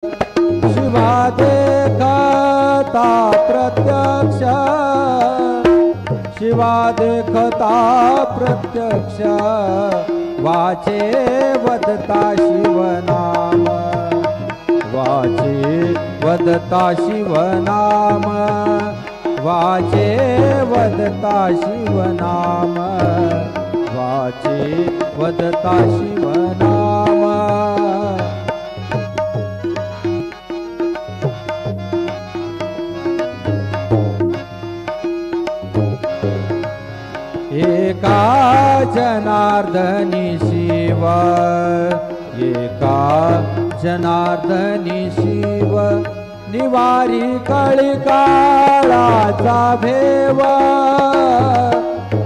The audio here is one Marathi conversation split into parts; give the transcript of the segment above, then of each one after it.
शिवा देखता प्रत्यक्ष, शिवा देखता प्रत्यक्ष, वाचे वदता शिवनाम, वाचे वदता शिवनाम, वाचे वदता शिवनाम, वाचे वदता शिवनाम। एका जनार्दनी शिव, एका जनार्दनी शिव, निवारी कळिकाळाचा भेव,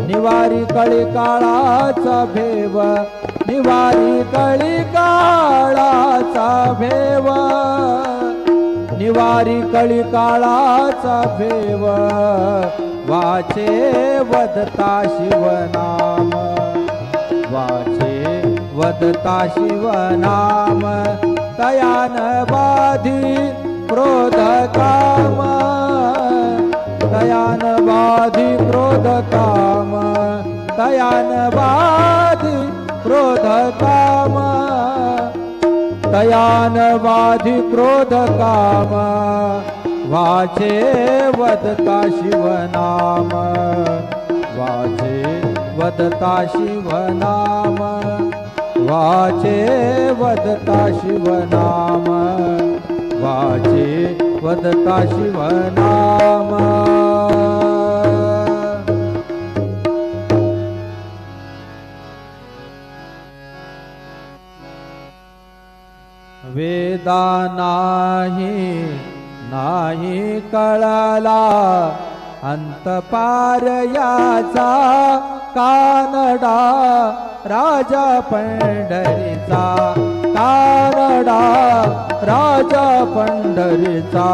निवारी कळिकाळाचा भेव, निवारी कळिकाळाचा भेव, निवारी कळिकाळाचा भेव, वाचे वदता शिवनाम, वाचे वदता शिवनाम, तयान बाधी क्रोध काम, तयान बाधी क्रोध काम, तयान बाधी क्रोध काम, तयान बाधी क्रोध काम, वाचे वदता शिवनाम, वाचे वदता शिवनाम, वाचे वदता शिवनाम, वाचे वदता शिवनाम। वेदा नाही कळला अंत पार याचा, कानडा राजा पंढरीचा, कानडा राजा पंढरीचा।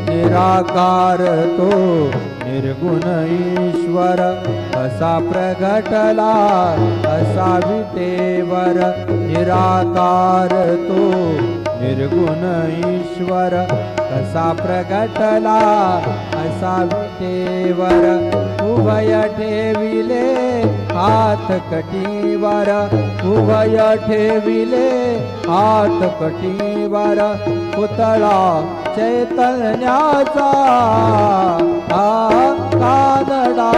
निराकार तो निर्गुण ईश्वर, असा प्रगटला असा विटेवर, निराकार तो निर्गुण ईश्वर, असा प्रगटला असा विटेवर, उभय ठेविले हात कटीवर, उभय ठेविले हात कटीवर, पुतळा चैतन्याचा, कानडा